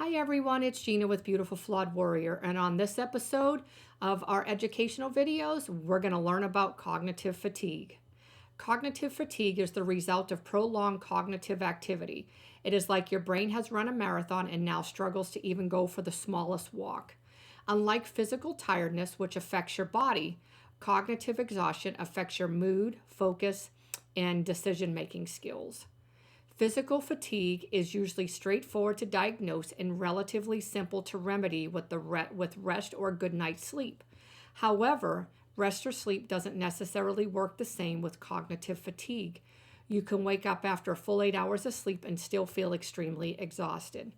Hi everyone, it's Gina with Beautiful Flawed Warrior, and on this episode of our educational videos, we're going to learn about cognitive fatigue. Cognitive fatigue is the result of prolonged cognitive activity. It is like your brain has run a marathon and now struggles to even go for the smallest walk. Unlike physical tiredness, which affects your body, cognitive exhaustion affects your mood, focus, and decision-making skills. Physical fatigue is usually straightforward to diagnose and relatively simple to remedy with rest or good night's sleep. However, rest or sleep doesn't necessarily work the same with cognitive fatigue. You can wake up after a full 8 hours of sleep and still feel extremely exhausted.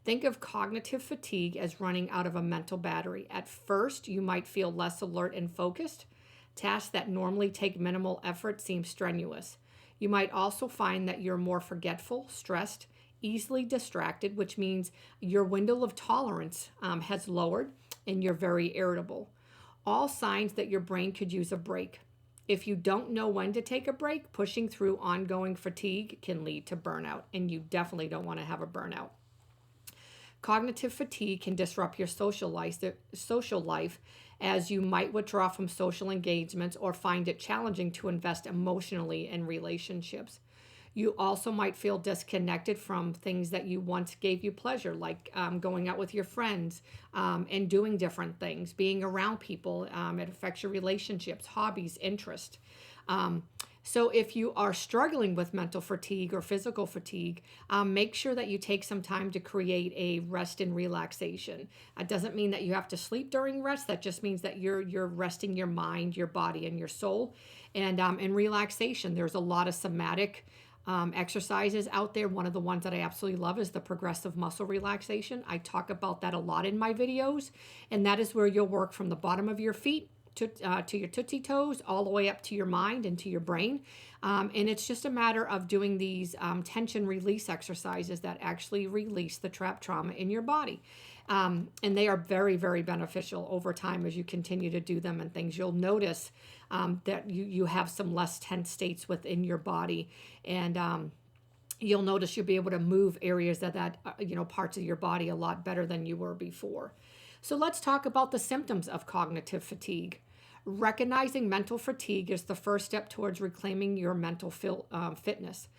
Think of cognitive fatigue as running out of a mental battery. At first, you might feel less alert and focused. Tasks that normally take minimal effort seem strenuous. You might also find that you're more forgetful, stressed, easily distracted, which means your window of tolerance has lowered and you're very irritable. All signs that your brain could use a break. If you don't know when to take a break, pushing through ongoing fatigue can lead to burnout, and you definitely don't want to have a burnout. Cognitive fatigue can disrupt your social life as you might withdraw from social engagements or find it challenging to invest emotionally in relationships. You also might feel disconnected from things that you once gave you pleasure, like going out with your friends and doing different things, being around people. It affects your relationships, hobbies, interest. So if you are struggling with mental fatigue or physical fatigue, make sure that you take some time to create a rest and relaxation. It doesn't mean that you have to sleep during rest. That just means that you're resting your mind, your body, and your soul. And in relaxation, there's a lot of somatic exercises out there. One of the ones that I absolutely love is the progressive muscle relaxation. I talk about that a lot in my videos, and that is where you'll work from the bottom of your feet to your tootsie toes, all the way up to your mind and to your brain. And it's just a matter of doing these tension release exercises that actually release the trapped trauma in your body. And they are very, very beneficial over time as you continue to do them and things. You'll notice that you have some less tense states within your body. And you'll notice you'll be able to move areas that parts of your body a lot better than you were before. So let's talk about the symptoms of cognitive fatigue. Recognizing mental fatigue is the first step towards reclaiming your mental fitness.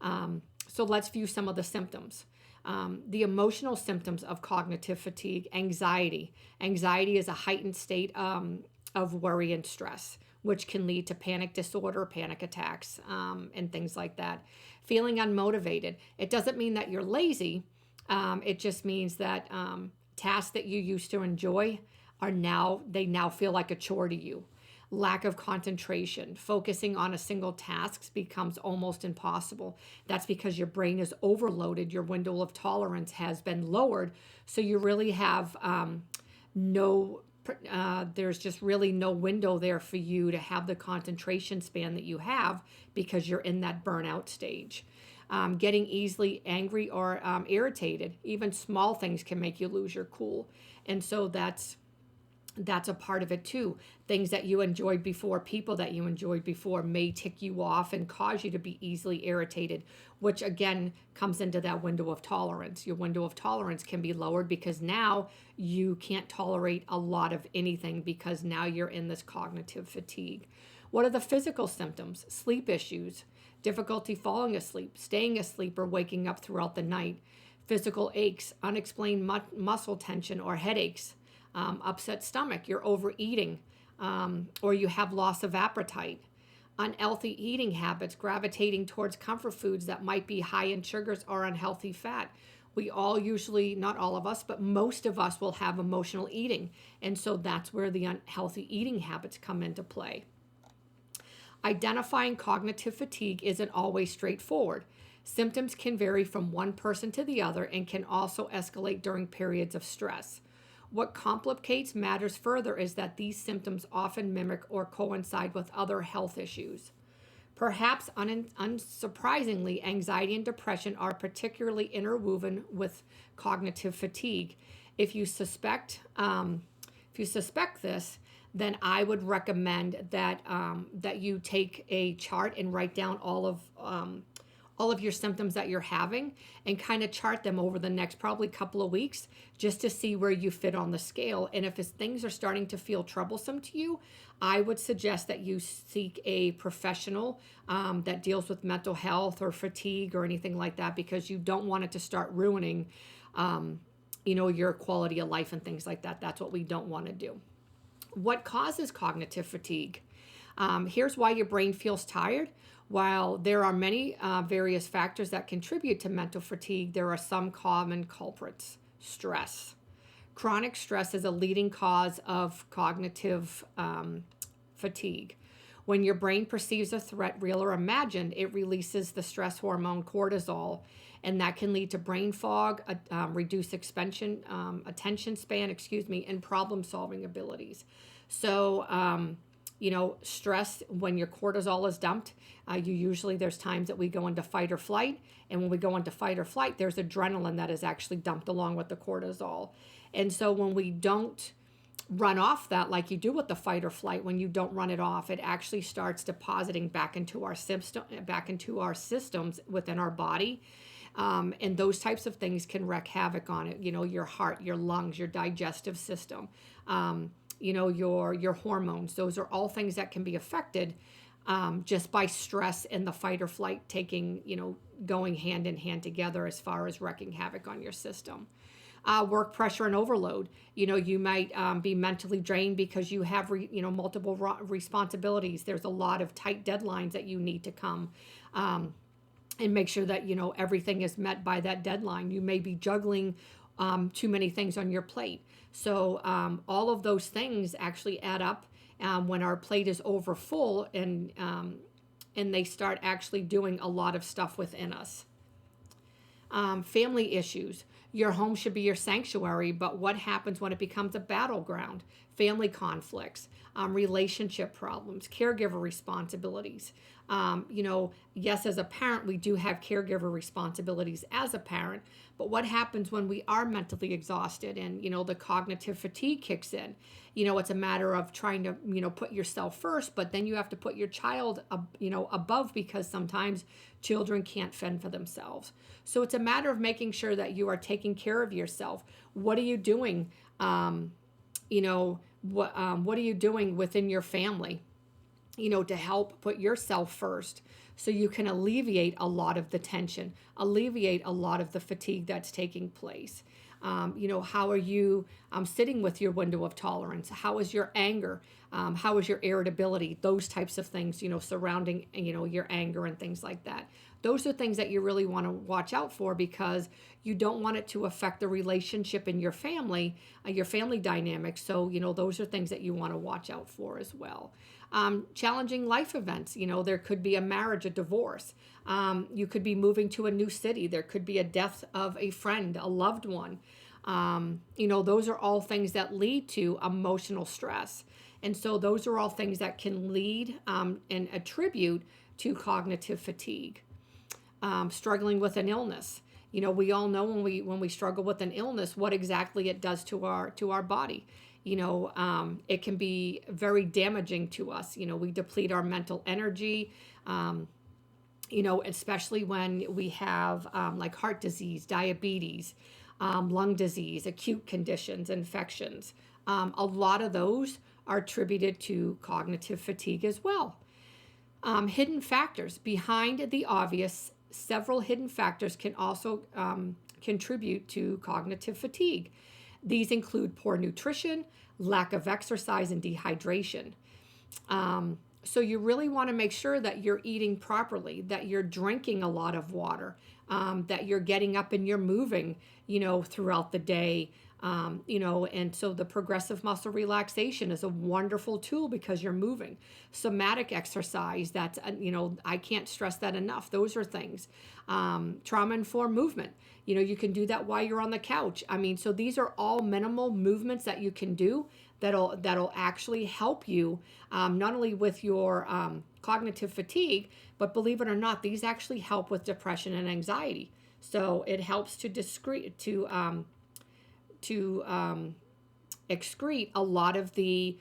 So let's view some of the symptoms. The emotional symptoms of cognitive fatigue: anxiety. Anxiety is a heightened state of worry and stress, which can lead to panic disorder, panic attacks, and things like that. Feeling unmotivated. It doesn't mean that you're lazy. It just means that tasks that you used to enjoy now feel like a chore to you. Lack of concentration. Focusing on a single task becomes almost impossible. That's because your brain is overloaded. Your window of tolerance has been lowered. So you really have there's just really no window there for you to have the concentration span that you have because you're in that burnout stage. Getting easily angry or irritated. Even small things can make you lose your cool. And so that's a part of it too. Things that you enjoyed before, people that you enjoyed before may tick you off and cause you to be easily irritated, which again comes into that window of tolerance. Your window of tolerance can be lowered because now you can't tolerate a lot of anything because now you're in this cognitive fatigue. What are the physical symptoms? Sleep issues, difficulty falling asleep, staying asleep, or waking up throughout the night. Physical aches, unexplained muscle tension or headaches. Upset stomach, you're overeating, or you have loss of appetite. Unhealthy eating habits, gravitating towards comfort foods that might be high in sugars or unhealthy fat. We all usually, not all of us, but most of us will have emotional eating. And so that's where the unhealthy eating habits come into play. Identifying cognitive fatigue isn't always straightforward. Symptoms can vary from one person to the other and can also escalate during periods of stress. What complicates matters further is that these symptoms often mimic or coincide with other health issues. Perhaps unsurprisingly, anxiety and depression are particularly interwoven with cognitive fatigue. If you suspect this, then I would recommend that you take a chart and write down all all of your symptoms that you're having and kind of chart them over the next probably couple of weeks just to see where you fit on the scale. And if things are starting to feel troublesome to you, I would suggest that you seek a professional that deals with mental health or fatigue or anything like that, because you don't want it to start ruining your quality of life and things like that. That's what we don't want to do. What causes cognitive fatigue? Here's why your brain feels tired. While there are many various factors that contribute to mental fatigue, there are some common culprits. Stress. Chronic stress is a leading cause of cognitive fatigue. When your brain perceives a threat, real or imagined, it releases the stress hormone cortisol, and that can lead to brain fog, reduced attention span, and problem-solving abilities. So, stress, when your cortisol is dumped, there's times that we go into fight or flight. And when we go into fight or flight, there's adrenaline that is actually dumped along with the cortisol. And so when we don't run off that like you do with the fight or flight, when you don't run it off, it actually starts depositing back into our systems within our body. And those types of things can wreak havoc on it. Your heart, your lungs, your digestive system, your hormones. Those are all things that can be affected just by stress and the fight or flight going hand in hand together as far as wreaking havoc on your system. Work pressure and overload. You might be mentally drained because you have multiple responsibilities. There's a lot of tight deadlines that you need to come and make sure that everything is met by that deadline. You may be juggling too many things on your plate. So all of those things actually add up when our plate is over full, and they start actually doing a lot of stuff within us. Family issues. Your home should be your sanctuary, but what happens when it becomes a battleground? Family conflicts, relationship problems, caregiver responsibilities. Yes, as a parent, we do have caregiver responsibilities as a parent, but what happens when we are mentally exhausted and, the cognitive fatigue kicks in? It's a matter of trying to, put yourself first, but then you have to put your child, above, because sometimes children can't fend for themselves. So it's a matter of making sure that you are taking care of yourself. What are you doing? What are you doing within your family, to help put yourself first so you can alleviate a lot of the tension, alleviate a lot of the fatigue that's taking place. How are you sitting with your window of tolerance? How is your anger? How is your irritability? Those types of things, surrounding, your anger and things like that. Those are things that you really want to watch out for, because you don't want it to affect the relationship in your family dynamics. So, those are things that you want to watch out for as well. Challenging life events. There could be a marriage, a divorce. You could be moving to a new city. There could be a death of a friend, a loved one. Those are all things that lead to emotional stress. And so those are all things that can lead and attribute to cognitive fatigue. Struggling with an illness. We all know when we struggle with an illness, what exactly it does to our body. It can be very damaging to us. We deplete our mental energy, especially when we have like heart disease, diabetes, lung disease, acute conditions, infections. A lot of those are attributed to cognitive fatigue as well. Hidden factors. Behind the obvious, several hidden factors can also contribute to cognitive fatigue. These include poor nutrition, lack of exercise, and dehydration. So you really want to make sure that you're eating properly, that you're drinking a lot of water, that you're getting up and you're moving, throughout the day. And so the progressive muscle relaxation is a wonderful tool because you're moving. Somatic exercise, that's, I can't stress that enough. Those are things. Trauma-informed movement. You can do that while you're on the couch. So these are all minimal movements that you can do that'll actually help you, not only with your cognitive fatigue, but believe it or not, these actually help with depression and anxiety. So it helps to excrete a lot of the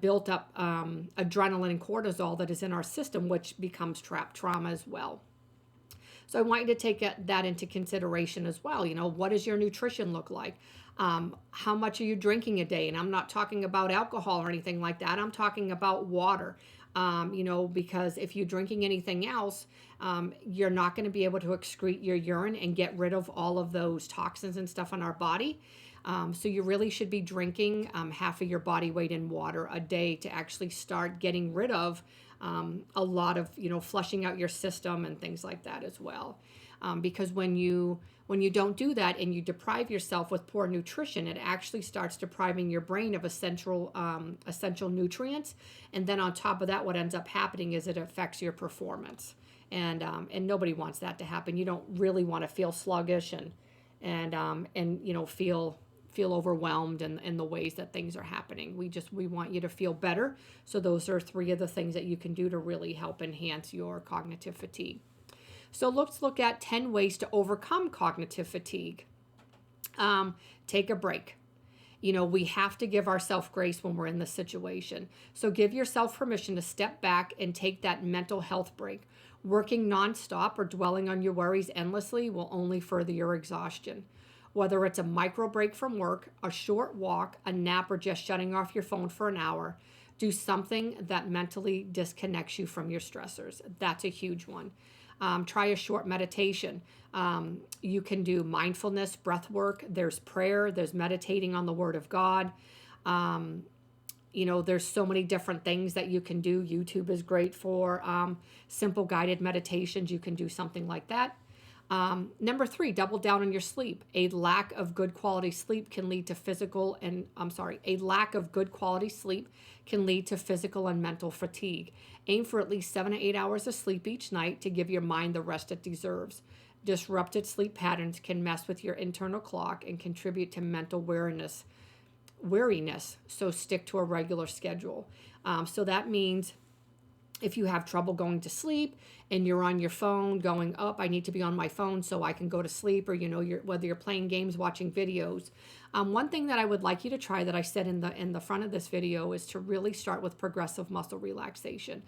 built up adrenaline and cortisol that is in our system, which becomes trapped trauma as well. So I want you to take that into consideration as well. What does your nutrition look like? How much are you drinking a day? And I'm not talking about alcohol or anything like that. I'm talking about water. Because if you're drinking anything else, you're not going to be able to excrete your urine and get rid of all of those toxins and stuff in our body. So you really should be drinking half of your body weight in water a day to actually start getting rid of a lot of, flushing out your system and things like that as well. Because when you don't do that and you deprive yourself with poor nutrition, it actually starts depriving your brain of essential nutrients. And then on top of that, what ends up happening is it affects your performance. And nobody wants that to happen. You don't really want to feel sluggish and feel overwhelmed in the ways that things are happening. We want you to feel better. So those are 3 of the things that you can do to really help enhance your cognitive fatigue. So let's look at 10 ways to overcome cognitive fatigue. Take a break. We have to give ourselves grace when we're in this situation. So give yourself permission to step back and take that mental health break. Working nonstop or dwelling on your worries endlessly will only further your exhaustion. Whether it's a micro break from work, a short walk, a nap, or just shutting off your phone for an hour, do something that mentally disconnects you from your stressors. That's a huge one. Try a short meditation. You can do mindfulness, breath work. There's prayer. There's meditating on the Word of God. There's so many different things that you can do. YouTube is great for simple guided meditations. You can do something like that. Number 3, double down on your sleep. A lack of good quality sleep can lead to a lack of good quality sleep can lead to physical and mental fatigue. Aim for at least 7 to 8 hours of sleep each night to give your mind the rest it deserves. Disrupted sleep patterns can mess with your internal clock and contribute to mental weariness. So stick to a regular schedule. So that means if you have trouble going to sleep and you're on your phone going, I need to be on my phone so I can go to sleep, or whether you're playing games, watching videos. One thing that I would like you to try that I said in the front of this video is to really start with progressive muscle relaxation.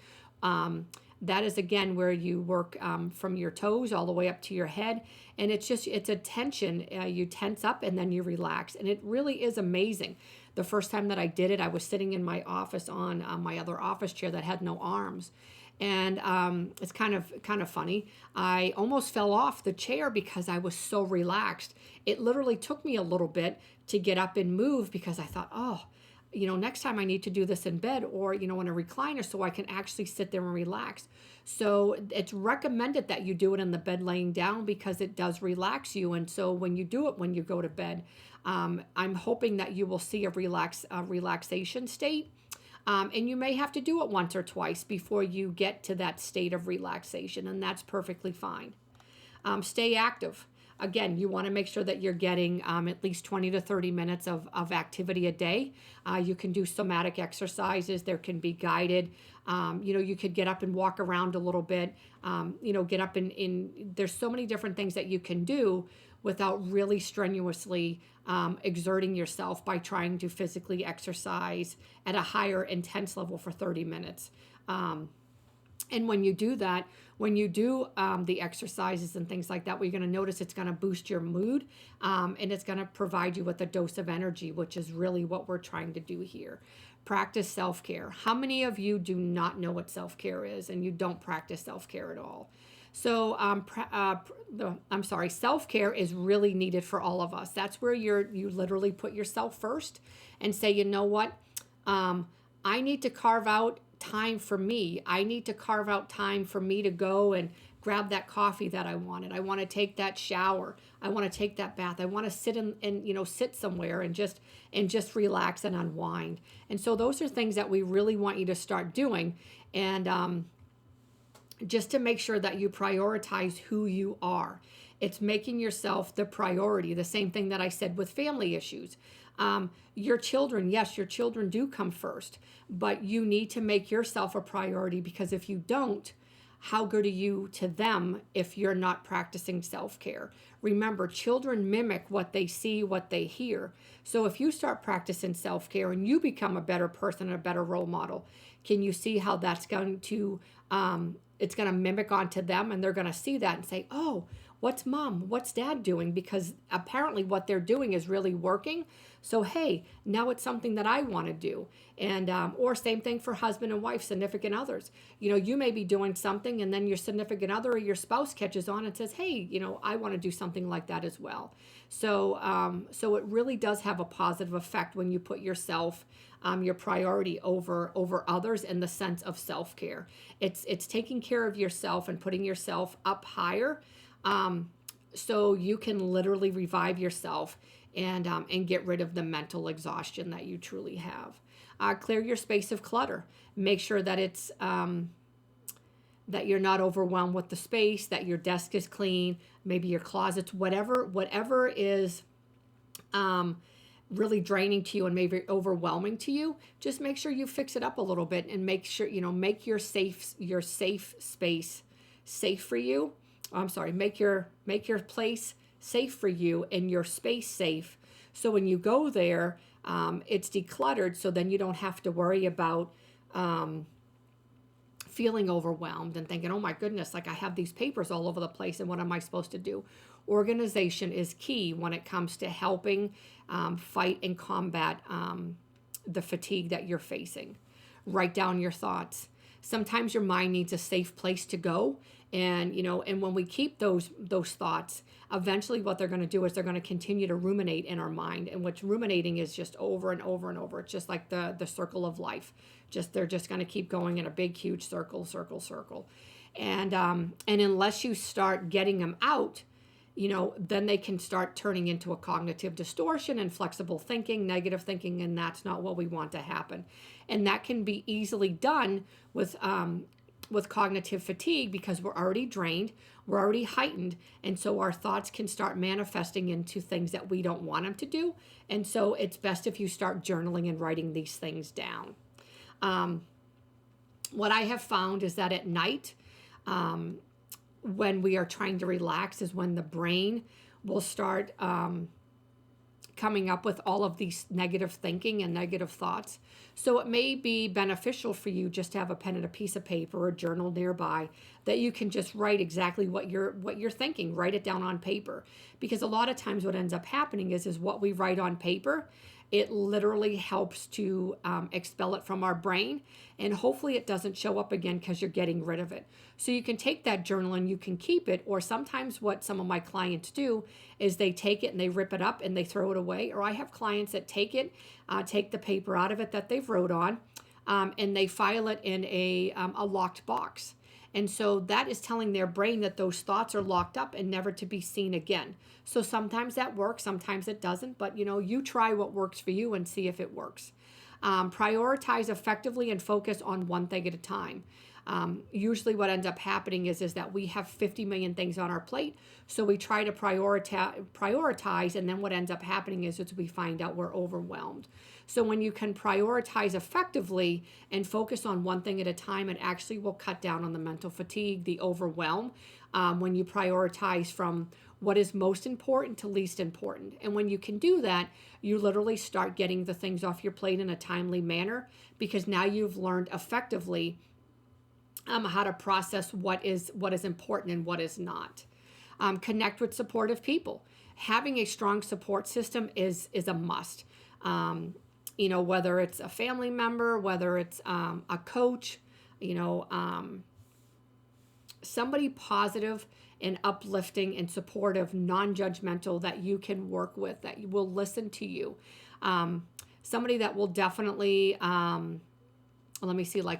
That is, again, where you work from your toes all the way up to your head. And it's a tension. You tense up and then you relax. And it really is amazing. The first time that I did it, I was sitting in my office on my other office chair that had no arms. And it's kind of funny. I almost fell off the chair because I was so relaxed. It literally took me a little bit to get up and move because I thought, next time I need to do this in bed or, in a recliner so I can actually sit there and relax. So it's recommended that you do it in the bed laying down because it does relax you. And so when you do it when you go to bed, I'm hoping that you will see a relaxation state. And you may have to do it once or twice before you get to that state of relaxation, and that's perfectly fine. Stay active. Again, you want to make sure that you're getting at least 20 to 30 minutes of activity a day. You can do somatic exercises. There can be guided. You could get up and walk around a little bit. Get up there's so many different things that you can do without really strenuously exerting yourself by trying to physically exercise at a higher intense level for 30 minutes. And when you do that, when you do the exercises and things like that, what you're going to notice, it's going to boost your mood and it's going to provide you with a dose of energy, which is really what we're trying to do here. Practice self-care. How many of you do not know what self-care is and you don't practice self-care at all? So self-care is really needed for all of us. That's where you literally put yourself first and say, you know what, I need to carve out time for me. I need to carve out time for me to go and grab that coffee that I wanted. I want to take that shower. I want to take that bath. I want to sit sit somewhere and just relax and unwind. And so those are things that we really want you to start doing. And just to make sure that you prioritize who you are. It's making yourself the priority. The same thing that I said with family issues. Your children, yes, your children do come first, but you need to make yourself a priority, because if you don't, how good are you to them if you're not practicing self-care? Remember, children mimic what they see, what they hear. So if you start practicing self-care and you become a better person and a better role model, can you see how that's going to it's going to mimic onto them, and they're going to see that and say, oh, what's mom, what's dad doing? Because apparently what they're doing is really working. So, hey, now it's something that I want to do. And, or same thing for husband and wife, significant others. You may be doing something, and then your significant other or your spouse catches on and says, hey, I want to do something like that as well. So it really does have a positive effect when you put yourself, your priority over others in the sense of self-care. It's taking care of yourself and putting yourself up higher, so you can literally revive yourself and get rid of the mental exhaustion that you truly have. Clear your space of clutter. Make sure that it's that you're not overwhelmed with the space, that your desk is clean, maybe your closets, whatever is really draining to you and maybe overwhelming to you. Just make sure you fix it up a little bit and make sure, make your safe space safe for you. I'm sorry, make your place safe for you and your space safe. So when you go there, it's decluttered, so then you don't have to worry about feeling overwhelmed and thinking, oh my goodness, like I have these papers all over the place and what am I supposed to do? Organization is key when it comes to helping fight and combat the fatigue that you're facing. Write down your thoughts. Sometimes your mind needs a safe place to go. And, and when we keep those thoughts, eventually what they're going to do is they're going to continue to ruminate in our mind. And which ruminating is just over and over and over. It's just like the circle of life. They're just going to keep going in a big, huge circle. And unless you start getting them out, then they can start turning into a cognitive distortion and flexible thinking, negative thinking, and that's not what we want to happen. And that can be easily done with cognitive fatigue because we're already drained, we're already heightened, and so our thoughts can start manifesting into things that we don't want them to do. And so it's best if you start journaling and writing these things down. What I have found is that at night, when we are trying to relax is when the brain will start coming up with all of these negative thinking and negative thoughts. So it may be beneficial for you just to have a pen and a piece of paper or a journal nearby that you can just write exactly what you're thinking. Write it down on paper, because a lot of times what ends up happening is what we write on paper, it literally helps to expel it from our brain, and hopefully it doesn't show up again because you're getting rid of it. So you can take that journal and you can keep it, or sometimes what some of my clients do is they take it and they rip it up and they throw it away. Or I have clients that take it, take the paper out of it that they've wrote on, and they file it in a locked box. And so that is telling their brain that those thoughts are locked up and never to be seen again. So sometimes that works, sometimes it doesn't, but you try what works for you and see if it works. Prioritize effectively and focus on one thing at a time. Usually what ends up happening is that we have 50 million things on our plate. So we try to prioritize, and then what ends up happening is we find out we're overwhelmed. So when you can prioritize effectively and focus on one thing at a time, it actually will cut down on the mental fatigue, the overwhelm, when you prioritize from what is most important to least important. And when you can do that, you literally start getting the things off your plate in a timely manner, because now you've learned effectively how to process what is important and what is not. Connect with supportive people. Having a strong support system is a must. Whether it's a family member, whether it's a coach, somebody positive and uplifting and supportive, non-judgmental that you can work with, that will listen to you. Somebody that will definitely,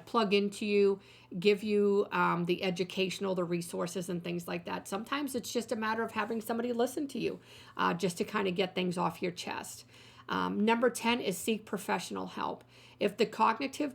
plug into you, give you the educational, the resources and things like that. Sometimes it's just a matter of having somebody listen to you just to kind of get things off your chest. Number 10 is seek professional help. If the cognitive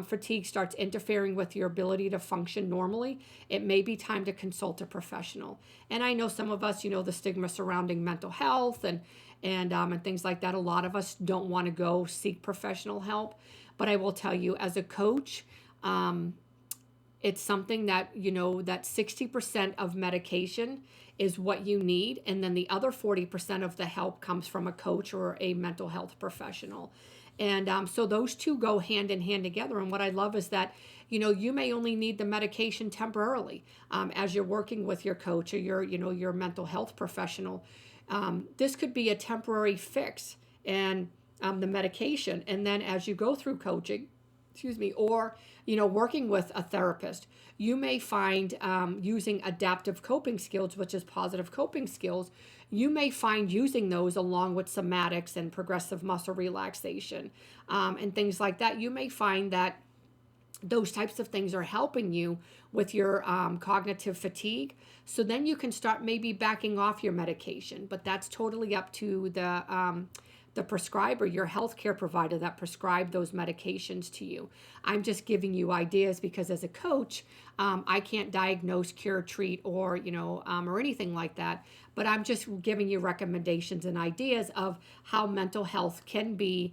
fatigue starts interfering with your ability to function normally, it may be time to consult a professional. And I know some of us, the stigma surrounding mental health and things like that. A lot of us don't want to go seek professional help. But I will tell you, as a coach, it's something that, that 60% of medication is what you need. And then the other 40% of the help comes from a coach or a mental health professional. And so those two go hand in hand together. And what I love is that, you may only need the medication temporarily as you're working with your coach or your mental health professional. This could be a temporary fix and the medication. And then as you go through coaching, or working with a therapist, you may find using adaptive coping skills, which is positive coping skills, you may find using those along with somatics and progressive muscle relaxation and things like that. You may find that those types of things are helping you with your cognitive fatigue. So then you can start maybe backing off your medication, but that's totally up to the prescriber, your healthcare provider that prescribed those medications to you. I'm just giving you ideas because as a coach, I can't diagnose, cure, treat, or anything like that. But I'm just giving you recommendations and ideas of how mental health can be.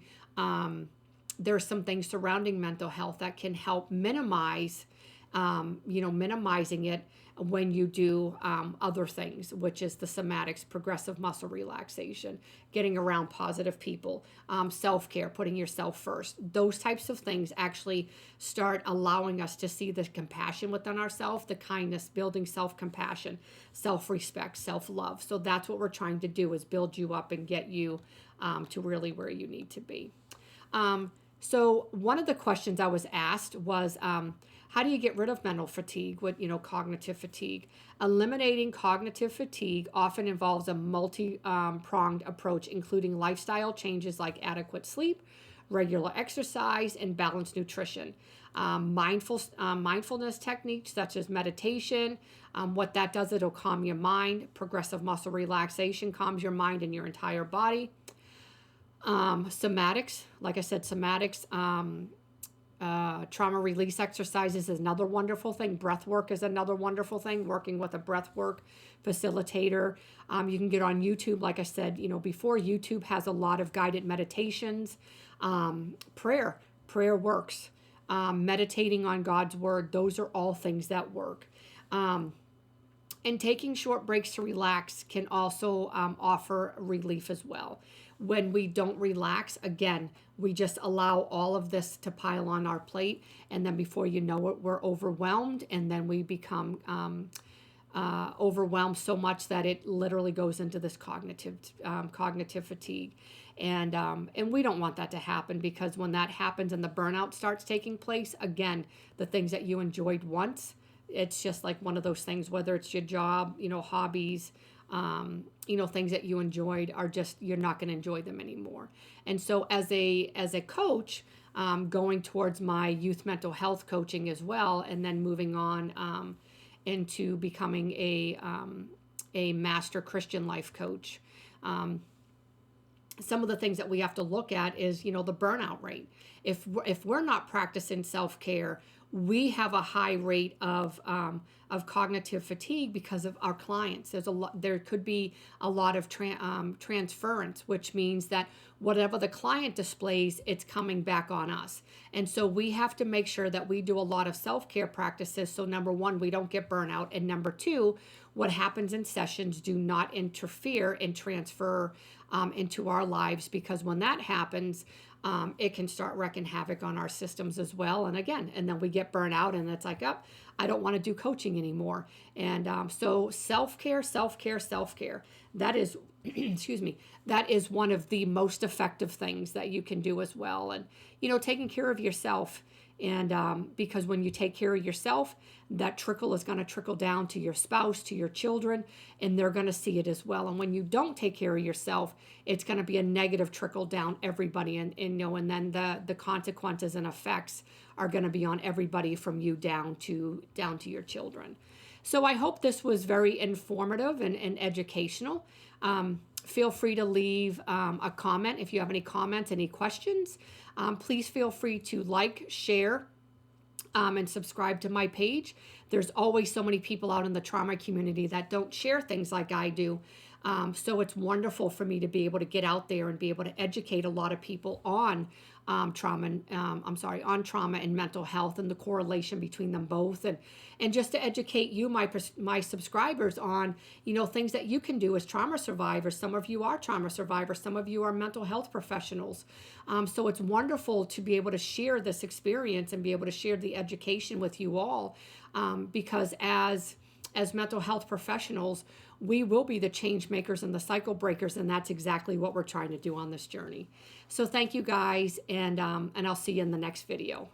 There's some things surrounding mental health that can help minimize, minimizing it when you do other things, which is the somatics, progressive muscle relaxation, getting around positive people, self-care, putting yourself first. Those types of things actually start allowing us to see the compassion within ourselves, the kindness, building self-compassion, self-respect, self-love. So that's what we're trying to do, is build you up and get you to really where you need to be. So one of the questions I was asked was, how do you get rid of mental fatigue with, cognitive fatigue? Eliminating cognitive fatigue often involves a multi-pronged approach, including lifestyle changes like adequate sleep, regular exercise, and balanced nutrition. Mindfulness techniques such as meditation, what that does, it'll calm your mind. Progressive muscle relaxation calms your mind and your entire body. Somatics, like I said, trauma release exercises is another wonderful thing. Breath work is another wonderful thing, working with a breath work facilitator. You can get on YouTube, like I said, before. YouTube has a lot of guided meditations. Prayer works. Meditating on God's word, those are all things that work. And taking short breaks to relax can also offer relief as well. When we don't relax, again, we just allow all of this to pile on our plate. And then before you know it, we're overwhelmed. And then we become overwhelmed so much that it literally goes into this cognitive fatigue. And we don't want that to happen, because when that happens and the burnout starts taking place, again, the things that you enjoyed once, it's just like one of those things, whether it's your job, hobbies, things that you enjoyed are just, you're not going to enjoy them anymore. And so as a coach, going towards my youth mental health coaching as well, and then moving on into becoming a master Christian life coach. Some of the things that we have to look at is, the burnout rate. If we're not practicing self-care, we have a high rate of cognitive fatigue because of our clients. There could be a lot of transference, which means that whatever the client displays, it's coming back on us. And so we have to make sure that we do a lot of self-care practices. So number one, we don't get burnout. And number two, what happens in sessions do not interfere and transfer into our lives, because when that happens, it can start wreaking havoc on our systems as well. And then we get burnt out, and it's like, I don't want to do coaching anymore. And so self-care, that is, that is one of the most effective things that you can do as well. And, taking care of yourself. And because when you take care of yourself, that trickle is going to trickle down to your spouse, to your children, and they're going to see it as well. And when you don't take care of yourself, it's going to be a negative trickle down everybody. And then the consequences and effects are going to be on everybody from you down to your children. So I hope this was very informative and educational. Feel free to leave a comment if you have any comments, any questions. Please feel free to like, share, and subscribe to my page. There's always so many people out in the trauma community that don't share things like I do. So it's wonderful for me to be able to get out there and be able to educate a lot of people on on trauma and mental health and the correlation between them both, and just to educate you, my subscribers, on things that you can do as trauma survivors. Some of you are trauma survivors, some of you are mental health professionals. So it's wonderful to be able to share this experience and be able to share the education with you all, because as mental health professionals, we will be the change makers and the cycle breakers, and that's exactly what we're trying to do on this journey. So thank you guys, and I'll see you in the next video.